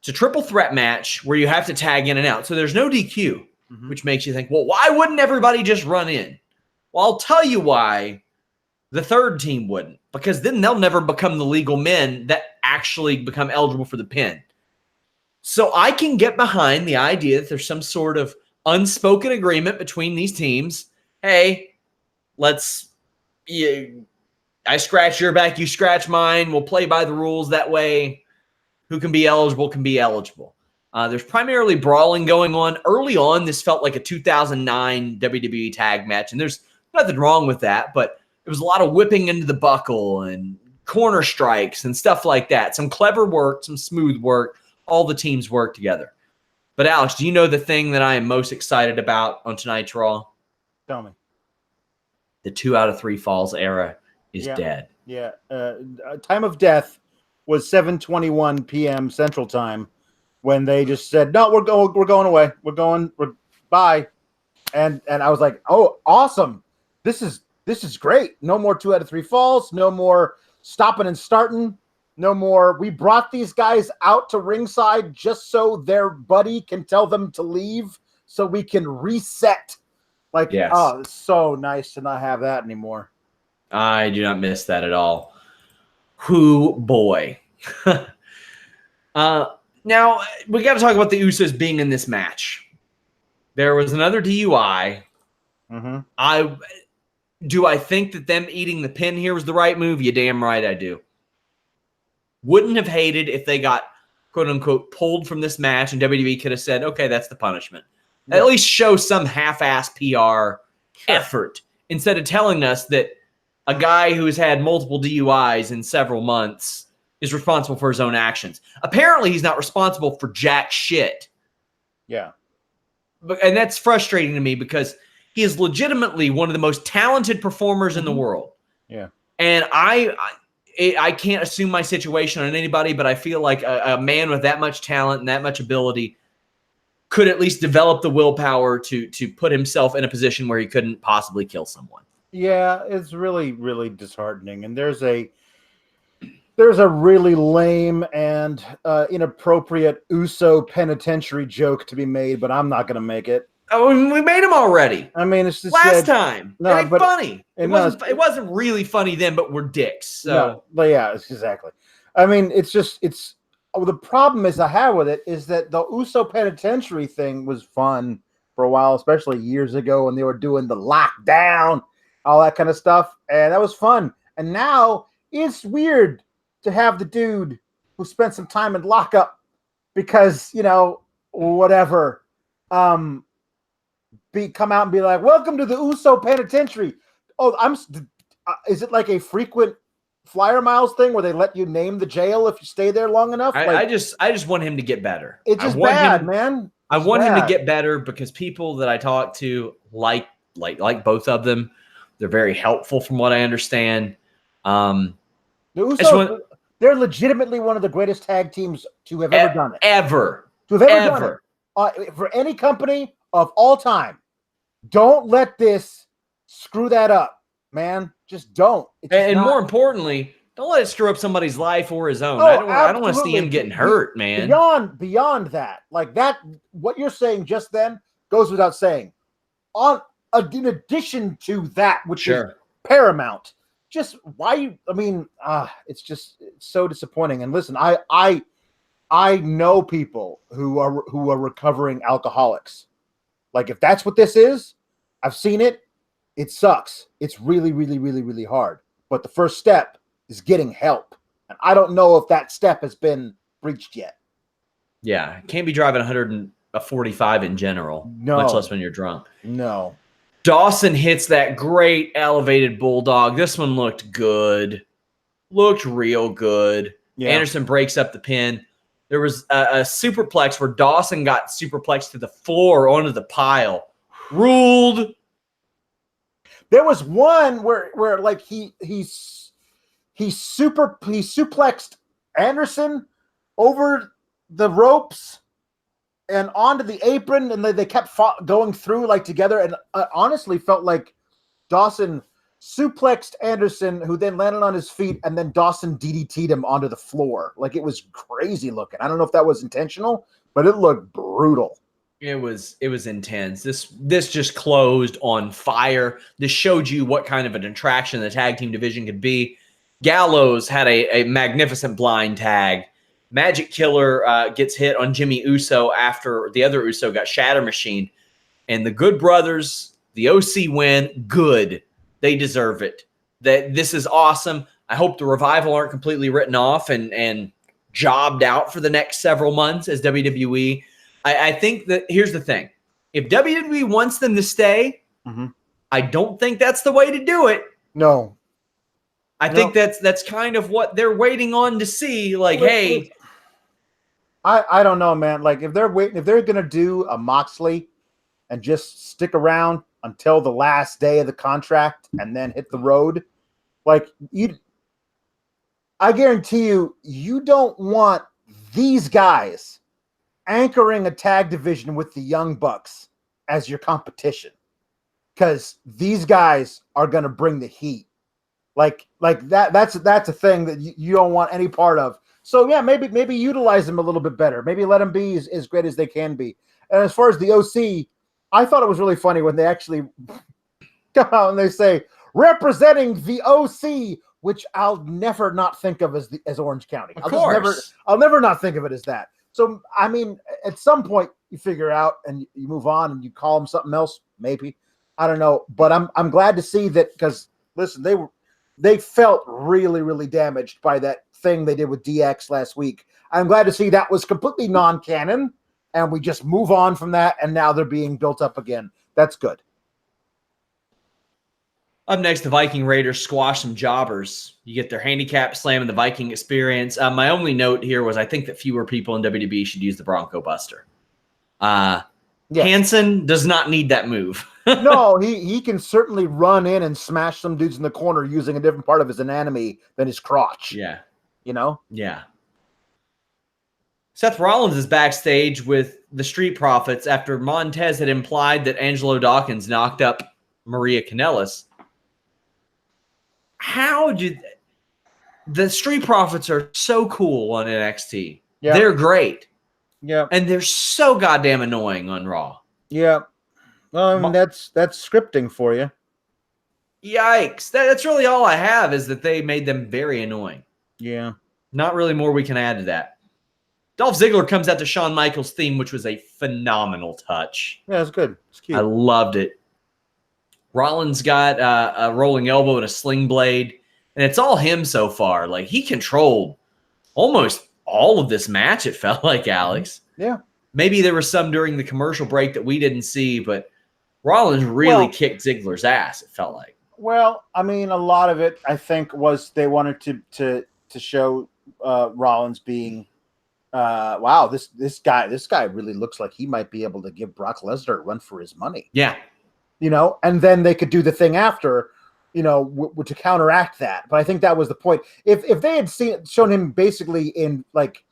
it's a triple threat match where you have to tag in and out. So there's no DQ, which makes you think, well, why wouldn't everybody just run in? Well, I'll tell you why the third team wouldn't. Because then they'll never become the legal men that actually become eligible for the pin. So I can get behind the idea that there's some sort of unspoken agreement between these teams. Hey, I scratch your back, you scratch mine. We'll play by the rules. That way, who can be eligible can be eligible. There's primarily brawling going on. Early on, this felt like a 2009 WWE tag match, and there's nothing wrong with that, but it was a lot of whipping into the buckle and corner strikes and stuff like that. Some clever work, some smooth work. All the teams work together. But Alex, do you know the thing that I am most excited about on tonight's Raw? Tell me. The 2 out of 3 falls era is dead. Yeah. Time of death was 7:21 p.m. Central Time when they just said, no, we're going away. Bye. And I was like, oh, awesome. This is great. No more 2 out of 3 falls. No more stopping and starting. No more. We brought these guys out to ringside just so their buddy can tell them to leave so we can reset. Like, yes. Oh, it's so nice to not have that anymore. I do not miss that at all. Whoo, boy. Now, we got to talk about the Usos being in this match. There was another DUI. Mm-hmm. Do I think that them eating the pin here was the right move? You damn right I do. Wouldn't have hated if they got, quote-unquote, pulled from this match and WWE could have said, okay, that's the punishment. Yeah. At least show some half-ass PR effort instead of telling us that a guy who's had multiple DUIs in several months is responsible for his own actions. Apparently, he's not responsible for jack shit. Yeah. And that's frustrating to me because he is legitimately one of the most talented performers in the world. Yeah. And I can't assume my situation on anybody, but I feel like a man with that much talent and that much ability could at least develop the willpower to put himself in a position where he couldn't possibly kill someone. Yeah, it's really, really disheartening. And there's a really lame and inappropriate Uso penitentiary joke to be made, but I'm not going to make it. Oh, we made him already. I mean, it's just last time. No, it ain't but funny. It wasn't really funny then, but we're dicks. So. No, but yeah, exactly. I mean, the problem is I have with it is that the Uso penitentiary thing was fun for a while, especially years ago when they were doing the lockdown, all that kind of stuff, and that was fun. And now it's weird to have the dude who spent some time in lockup because whatever. Come out and be like, welcome to the Uso penitentiary. Oh, is it like a frequent flyer miles thing where they let you name the jail if you stay there long enough? I just want him to get better. It's just bad, man. I want him to get better because people that I talk to like both of them. They're very helpful from what I understand. The Usos, they're legitimately one of the greatest tag teams to have ever done it. Ever. To have ever done it. For any company of all time. Don't let this screw that up, man. Just don't. And more importantly, don't let it screw up somebody's life or his own. I don't want to see him getting hurt, man. Beyond that, like that, what you're saying just then goes without saying. In addition to that, which is paramount, just why? It's so disappointing. And listen, I know people who are recovering alcoholics. Like, if that's what this is, I've seen it. It sucks. It's really, really, really, really hard. But the first step is getting help. And I don't know if that step has been breached yet. Yeah, can't be driving 145 in general, much less when you're drunk. No. Dawson hits that great elevated bulldog. This one looked good. Looked real good. Yeah. Anderson breaks up the pin. There was a superplex where Dawson got superplexed to the floor onto the pile. Ruled. There was one where like he suplexed Anderson over the ropes and onto the apron, and they kept going through like together. And I honestly felt like Dawson suplexed Anderson, who then landed on his feet, and then Dawson DDT'd him onto the floor. Like, it was crazy looking. I don't know if that was intentional, but it looked brutal. It was intense. This just closed on fire. This showed you what kind of an attraction the tag team division could be. Gallows had a magnificent blind tag. Magic Killer gets hit on Jimmy Uso after the other Uso got Shatter Machine. And the Good Brothers, the OC win. Good. They deserve it. This is awesome. I hope the Revival aren't completely written off and jobbed out for the next several months as WWE. I think that here's the thing. If WWE wants them to stay, I don't think that's the way to do it. No. I think that's kind of what they're waiting on to see. Like, hey. I don't know, man. Like, if they're going to do a Moxley and just stick around until the last day of the contract and then hit the road, like, I guarantee you don't want these guys anchoring a tag division with the Young Bucks as your competition, because these guys are going to bring the heat. Like that's a thing that you don't want any part of. So yeah, maybe utilize them a little bit better. Maybe let them be as great as they can be. And as far as the OC, I thought it was really funny when they actually come out and they say, representing the OC, which I'll never not think of as Orange County. I'll never not think of it as that. So, I mean, at some point you figure out and you move on and you call them something else, maybe. I don't know. But I'm glad to see that, because listen, they felt really, really damaged by that thing they did with DX last week. I'm glad to see that was completely non-canon and we just move on from that, and now they're being built up again. That's good. Up next, the Viking Raiders squash some jobbers. You get their handicap slam and the Viking experience. My only note here was I think that fewer people in WWE should use the Bronco Buster. Hansen does not need that move. No, he can certainly run in and smash some dudes in the corner using a different part of his anatomy than his crotch. Yeah. You know? Yeah. Seth Rollins is backstage with the Street Profits after Montez had implied that Angelo Dawkins knocked up Maria Kanellis. How did the Street Profits are so cool on NXT? Yeah. They're great. Yeah. And they're so goddamn annoying on Raw. Yeah. Well, I mean, that's scripting for you. Yikes. That's really all I have, is that they made them very annoying. Yeah. Not really more we can add to that. Dolph Ziggler comes out to Shawn Michaels' theme, which was a phenomenal touch. Yeah, it's good. It's cute. I loved it. Rollins got a rolling elbow and a sling blade, and it's all him so far. Like, he controlled almost all of this match, it felt like, Alex. Yeah. Maybe there was some during the commercial break that we didn't see, but Rollins really kicked Ziggler's ass, it felt like. Well, I mean, a lot of it, I think, was they wanted to show Rollins being, wow, this guy really looks like he might be able to give Brock Lesnar a run for his money. Yeah. You know, and then they could do the thing after, you know, to counteract that. But I think that was the point. If they had shown him basically in like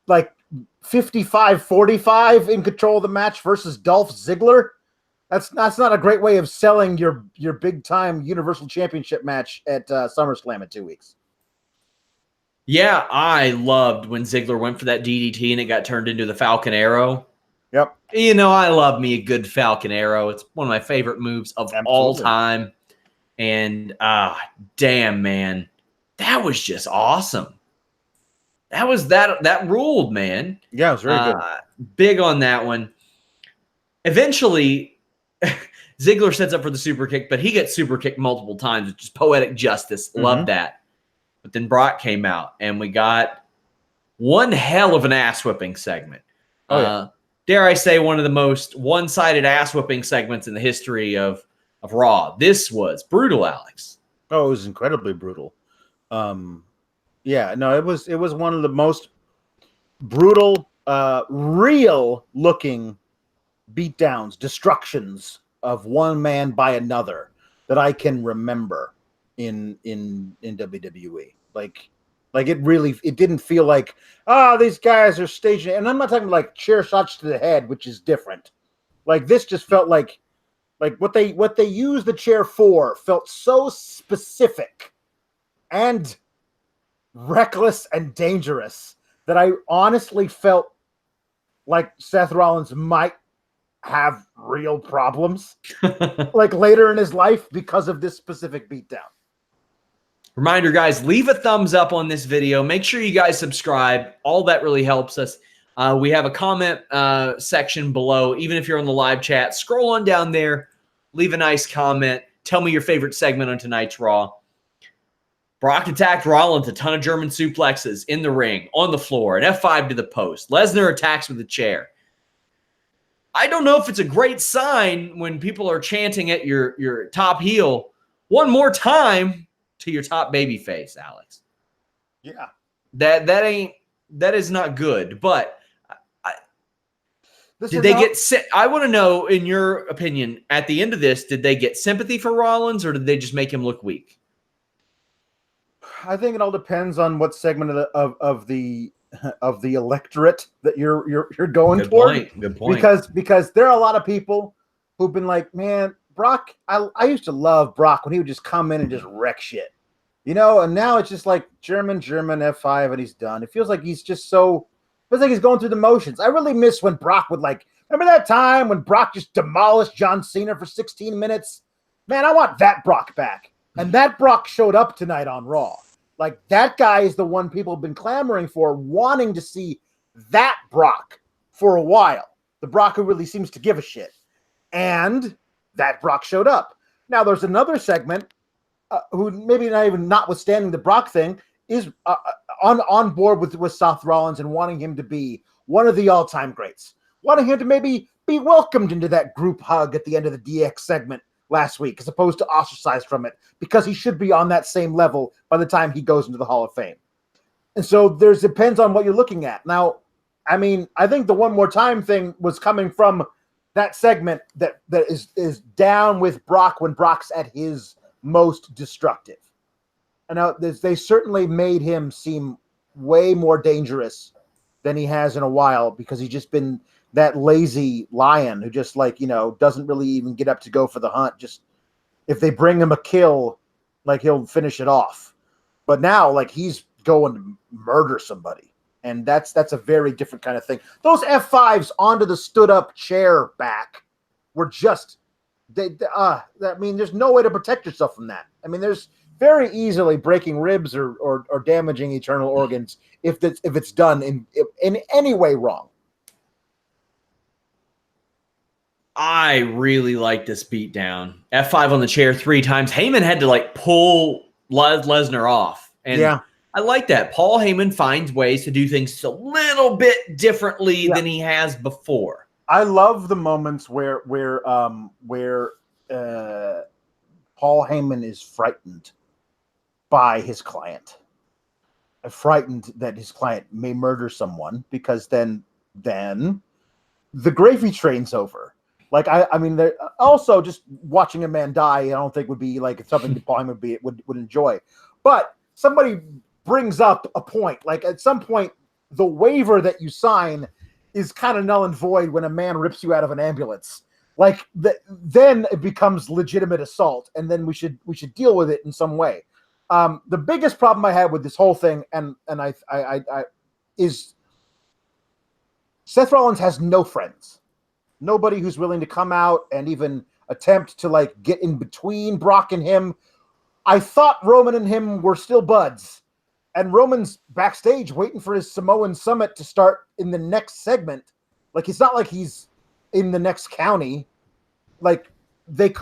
55-45 in control of the match versus Dolph Ziggler, that's not a great way of selling your big time Universal Championship match at SummerSlam in 2 weeks. Yeah, I loved when Ziggler went for that DDT and it got turned into the Falcon Arrow. Yep. You know, I love me a good Falcon Arrow. It's one of my favorite moves of all time. And damn, man, that was just awesome. That ruled, man. Yeah, it was very good. Big on that one. Eventually, Ziggler sets up for the super kick, but he gets super kicked multiple times, which is poetic justice. Love that. But then Brock came out, and we got one hell of an ass-whipping segment. Dare I say, one of the most one-sided ass-whipping segments in the history of Raw. This was brutal, Alex. Oh, it was incredibly brutal. Yeah, no, it was one of the most brutal, real-looking beatdowns, destructions of one man by another that I can remember in WWE. Like it didn't feel like, these guys are staging, and I'm not talking like chair shots to the head, which is different. Like this just felt like what they used the chair for felt so specific and reckless and dangerous that I honestly felt like Seth Rollins might have real problems like later in his life because of this specific beatdown. Reminder, guys, leave a thumbs up on this video. Make sure you guys subscribe. All that really helps us. We have a comment section below. Even if you're on the live chat, scroll on down there, leave a nice comment. Tell me your favorite segment on tonight's Raw. Brock attacked Rollins, a ton of German suplexes in the ring, on the floor, an F5 to the post. Lesnar attacks with a chair. I don't know if it's a great sign when people are chanting at your top heel one more time to your top baby face, Alex. Yeah. That is not good. But did they get I want to know, in your opinion, at the end of this, did they get sympathy for Rollins, or did they just make him look weak? I think it all depends on what segment of the electorate that you're going toward. Good point. Because there are a lot of people who've been like, man, Brock, I used to love Brock when he would just come in and just wreck shit, and now it's just like German F5 and he's done. It feels like he's just feels like he's going through the motions. I really miss when Brock would remember that time when Brock just demolished John Cena for 16 minutes? Man, I want that Brock back. And that Brock showed up tonight on Raw. Like, that guy is the one people have been clamoring for, wanting to see that Brock for a while. The Brock who really seems to give a shit. And that Brock showed up. Now, there's another segment who maybe not even notwithstanding the Brock thing is on board with Seth Rollins and wanting him to be one of the all-time greats. Wanting him to maybe be welcomed into that group hug at the end of the DX segment last week, as opposed to ostracized from it, because he should be on that same level by the time he goes into the Hall of Fame. And so depends on what you're looking at. Now, I mean, I think the one more time thing was coming from that segment that is down with Brock when Brock's at his most destructive. And now they certainly made him seem way more dangerous than he has in a while, because he's just been that lazy lion who just doesn't really even get up to go for the hunt. Just if they bring him a kill, he'll finish it off. But now he's going to murder somebody. And that's a very different kind of thing. Those F5s onto the stood up chair back were just, I mean, there's no way to protect yourself from that. I mean, there's very easily breaking ribs or damaging internal organs if it's done in any way wrong. I really like this beatdown. F5 on the chair 3 times. Heyman had to pull Lesnar off. And yeah, I like that. Paul Heyman finds ways to do things a little bit differently than he has before. I love the moments where Paul Heyman is frightened by his client. Frightened that his client may murder someone, because then the gravy train's over. I mean, also just watching a man die, I don't think would be something that Paul Heyman would enjoy. But somebody brings up a point. At some point, the waiver that you sign is kind of null and void when a man rips you out of an ambulance. Then it becomes legitimate assault, and then we should deal with it in some way. The biggest problem I had with this whole thing, and I is Seth Rollins has no friends. Nobody who's willing to come out and even attempt to get in between Brock and him. I thought Roman and him were still buds, and Roman's backstage waiting for his Samoan Summit to start in the next segment. It's not like he's in the next county. Like they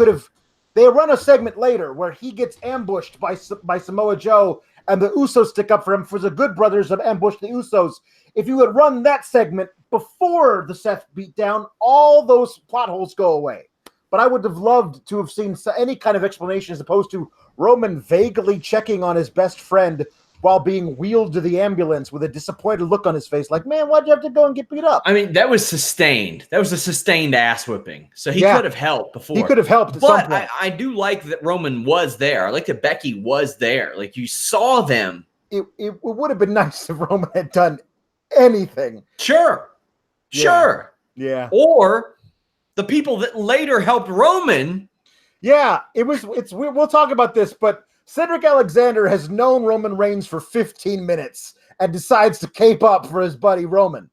run a segment later where he gets ambushed by Samoa Joe, and the Usos stick up for him for the Good Brothers have ambushed the Usos. If you had run that segment before the Seth beatdown, all those plot holes go away. But I would have loved to have seen any kind of explanation as opposed to Roman vaguely checking on his best friend while being wheeled to the ambulance with a disappointed look on his face. Like, man, why'd you have to go and get beat up? I mean, that was sustained. That was a sustained ass whipping. So he could have helped before. He could have helped at some point. But I do like that Roman was there. I like that Becky was there. Like, you saw them. It would have been nice if Roman had done anything. Sure. Yeah. Or the people that later helped Roman. Yeah, we'll talk about this, but Cedric Alexander has known Roman Reigns for 15 minutes and decides to cape up for his buddy Roman.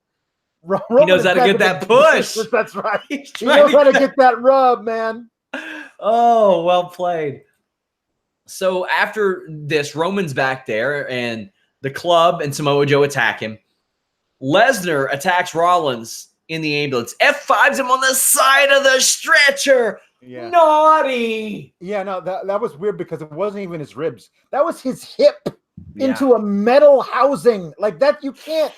He knows how to get that push. That's right. He knows how to get that rub, man. Oh, well played. So after this, Roman's back there, and the club and Samoa Joe attack him. Lesnar attacks Rollins in the ambulance. F5s him on the side of the stretcher. Yeah. Naughty. Yeah, no, that was weird because it wasn't even his ribs. That was his hip into a metal housing. Like that, you can't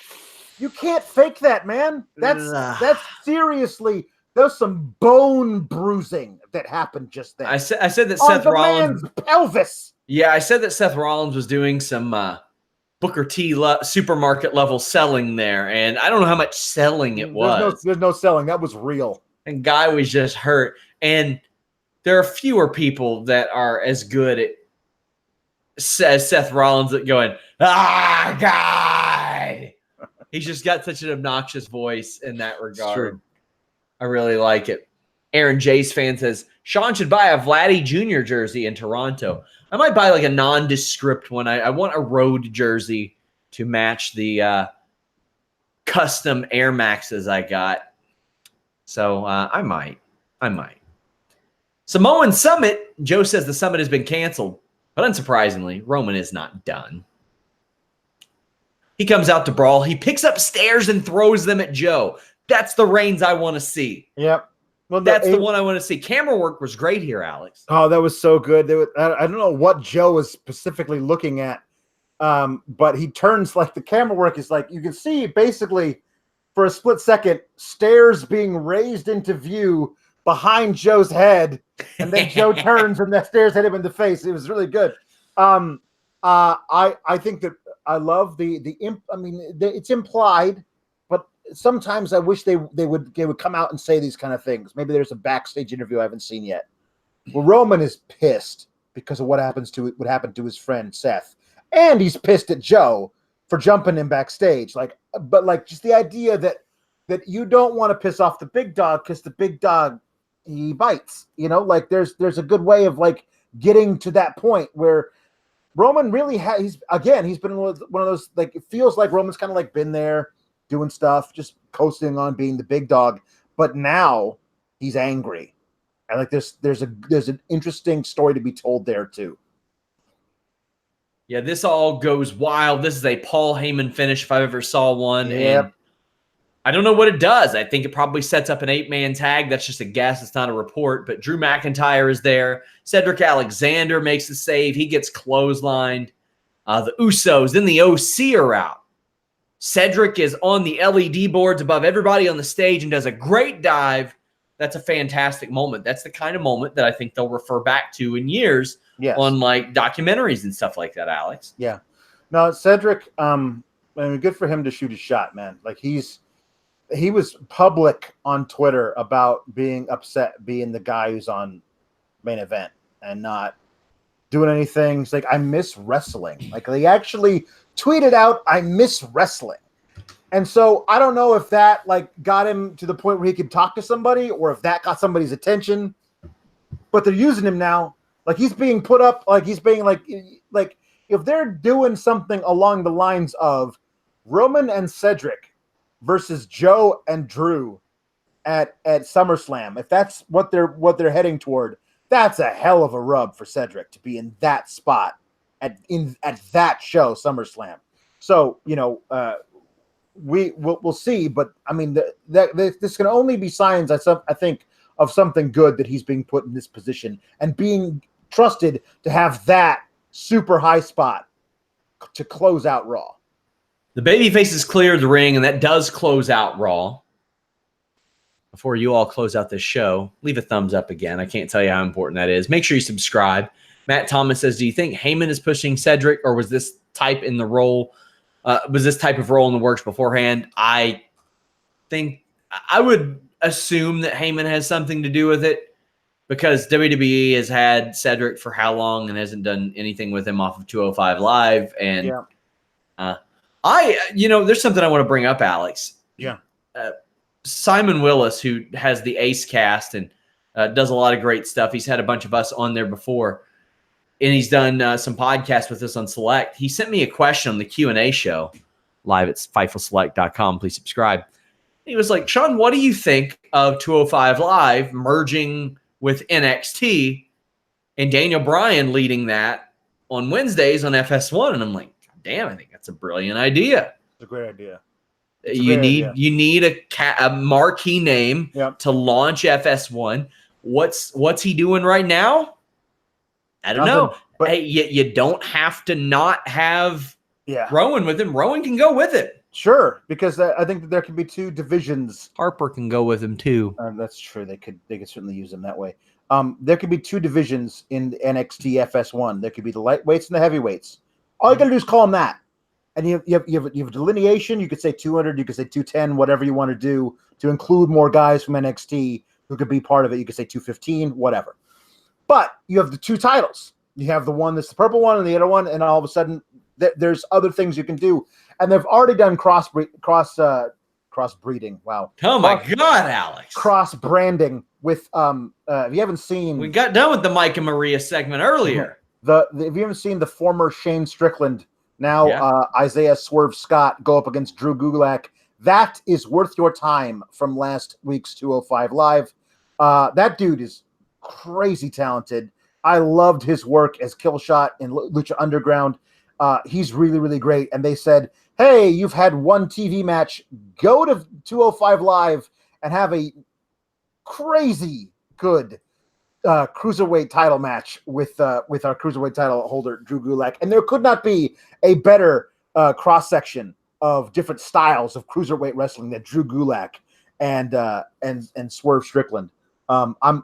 fake that, man. That's seriously, there's some bone bruising that happened just then. I said that on Seth Rollins pelvis. Yeah, I said that Seth Rollins was doing some Booker T supermarket level selling there, and I don't know how much selling it was. There's no selling. That was real. And guy was just hurt. And there are fewer people that are as good as Seth Rollins at going, God. He's just got such an obnoxious voice in that regard. I really like it. Aaron J's fan says, Sean should buy a Vladdy Jr. jersey in Toronto. I might buy like a nondescript one. I want a road jersey to match the custom Air Maxes I got. So I might. Samoan Summit. Joe says the summit has been canceled, but unsurprisingly, Roman is not done. He comes out to brawl. He picks up stairs and throws them at Joe. That's the Reigns I want to see. Yep. Well, that's the one I want to see. Camera work was great here, Alex. Oh, that was so good. I don't know what Joe was specifically looking at, but he turns like the camera work is like you can see basically for a split second stairs being raised into view behind Joe's head, and then Joe turns and the stairs hit him in the face. It was really good. I think that I love it's implied. Sometimes I wish they would come out and say these kind of things. Maybe there's a backstage interview I haven't seen yet. Well, Roman is pissed because of what happened to his friend Seth, and he's pissed at Joe for jumping him backstage. But just the idea that you don't want to piss off the big dog because the big dog he bites. There's a good way of getting to that point where Roman really he's been one of those it feels like Roman's kind of been there. Doing stuff, just coasting on being the big dog, but now he's angry, and there's an interesting story to be told there too. Yeah, this all goes wild. This is a Paul Heyman finish if I ever saw one, and I don't know what it does. I think it probably sets up an 8-man tag. That's just a guess. It's not a report. But Drew McIntyre is there. Cedric Alexander makes the save. He gets clotheslined. The Usos, then the OC are out. Cedric is on the LED boards above everybody on the stage and does a great dive. That's a fantastic moment. That's the kind of moment that I think they'll refer back to in years on documentaries and stuff like that, Alex. Yeah. No, Cedric, good for him to shoot his shot, man. He was public on Twitter about being upset being the guy who's on main event and not doing anything. He's like, I miss wrestling. He actually tweeted out, I miss wrestling. And so I don't know if that got him to the point where he could talk to somebody or if that got somebody's attention, but they're using him now. He's being put up, he's being if they're doing something along the lines of Roman and Cedric versus Joe and Drew at SummerSlam, if that's what they're heading toward, that's a hell of a rub for Cedric to be in that spot at that show, SummerSlam. So, we'll see. But I mean, this can only be signs, I think, of something good that he's being put in this position and being trusted to have that super high spot to close out Raw. The babyfaces cleared the ring, and that does close out Raw. Before you all close out this show, leave a thumbs up again. I can't tell you how important that is. Make sure you subscribe. Matt Thomas says, do you think Heyman is pushing Cedric, or was this type of role in the works beforehand? I think I would assume that Heyman has something to do with it, because WWE has had Cedric for how long and hasn't done anything with him off of 205 Live. And there's something I want to bring up, Alex. Yeah. Simon Willis, who has the Ace Cast and does a lot of great stuff. He's had a bunch of us on there before, and he's done some podcasts with us on Select. He sent me a question on the Q&A show live at FightfulSelect.com. Please subscribe. He was like, Sean, what do you think of 205 Live merging with NXT and Daniel Bryan leading that on Wednesdays on FS1? And I'm like, damn, I think that's a brilliant idea. It's a great idea. You need a marquee name to launch FS1. What's he doing right now? I don't know. But hey, you don't have to not have Rowan with him. Rowan can go with it. Sure, because I think that there can be two divisions. Harper can go with him too. That's true. They could certainly use him that way. There could be two divisions in NXT FS1. There could be the lightweights and the heavyweights. All you got to do is call them that. And you have delineation. You could say 200. You could say 210. Whatever you want to do to include more guys from NXT who could be part of it. You could say 215. Whatever. But you have the two titles. You have the one that's the purple one and the other one, and all of a sudden there's other things you can do. And they've already done cross breeding. Wow. Oh my God, Alex. Cross branding with if you haven't seen, we got done with the Mike and Maria segment earlier. If you haven't seen the former Shane Strickland, now Isaiah Swerve Scott go up against Drew Gulak, that is worth your time from last week's 205 Live. That dude is crazy talented. I loved his work as Killshot in Lucha Underground. He's really, really great. And they said, hey, you've had one TV match. Go to 205 Live and have a crazy good cruiserweight title match with our cruiserweight title holder, Drew Gulak. And there could not be a better cross-section of different styles of cruiserweight wrestling than Drew Gulak and Swerve Strickland. I'm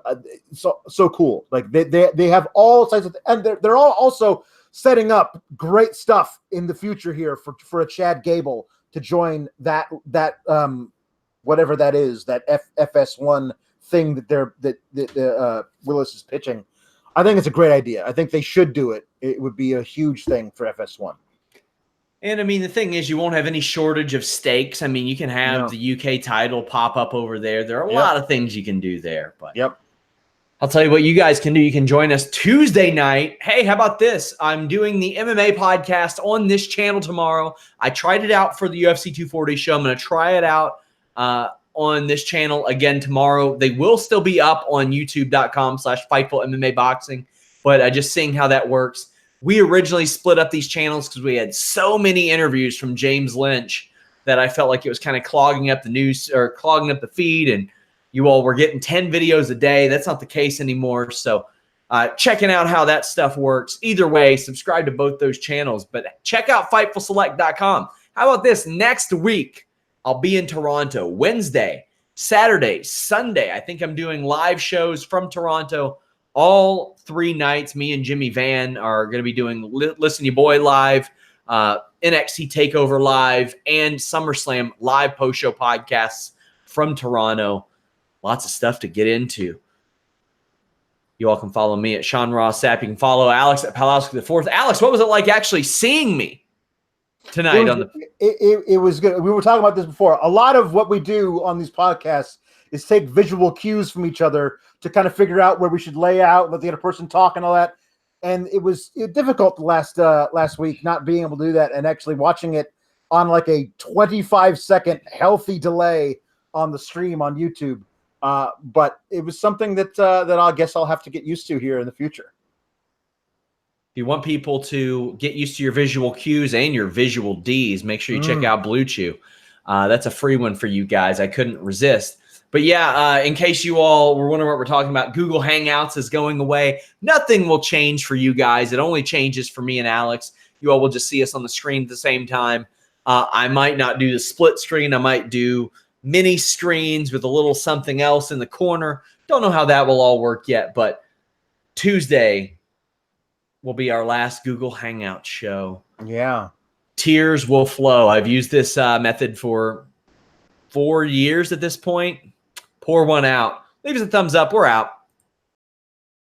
so cool. Like they have all sides of and they're all also setting up great stuff in the future here for a Chad Gable to join that whatever that is, that FS1 thing that Willis is pitching. I think it's a great idea. I think they should do it. It would be a huge thing for FS1. And I mean, the thing is, you won't have any shortage of stakes. I mean, you can have the UK title pop up over there. There are a lot of things you can do there. But I'll tell you what you guys can do. You can join us Tuesday night. Hey, how about this? I'm doing the MMA podcast on this channel tomorrow. I tried it out for the UFC 240 show. I'm going to try it out on this channel again tomorrow. They will still be up on youtube.com/Fightful MMA Boxing. But just seeing how that works. We originally split up these channels because we had so many interviews from James Lynch that I felt like it was kind of clogging up the news or clogging up the feed, and you all were getting 10 videos a day. That's not the case anymore. So checking out how that stuff works. Either way, subscribe to both those channels, but check out FightfulSelect.com. How about this? Next week, I'll be in Toronto Wednesday, Saturday, Sunday. I think I'm doing live shows from Toronto. All 3 nights, me and Jimmy Van are going to be doing Listen You Boy Live, NXT TakeOver Live, and SummerSlam live post-show podcasts from Toronto. Lots of stuff to get into. You all can follow me at Sean Ross Sapp. You can follow Alex at Pawlowski the Fourth. Alex, what was it like actually seeing me tonight? It was good. We were talking about this before. A lot of what we do on these podcasts is take visual cues from each other to kind of figure out where we should lay out, let the other person talk and all that. And it was difficult last week not being able to do that and actually watching it on like a 25-second healthy delay on the stream on YouTube. But it was something that I guess I'll have to get used to here in the future. If you want people to get used to your visual cues and your visual Ds, make sure you check out Blue Chew. That's a free one for you guys. I couldn't resist. But yeah, in case you all were wondering what we're talking about, Google Hangouts is going away. Nothing will change for you guys. It only changes for me and Alex. You all will just see us on the screen at the same time. I might not do the split screen. I might do mini screens with a little something else in the corner. Don't know how that will all work yet, but Tuesday will be our last Google Hangout show. Yeah. Tears will flow. I've used this method for 4 years at this point. Pour one out. Leave us a thumbs up. We're out.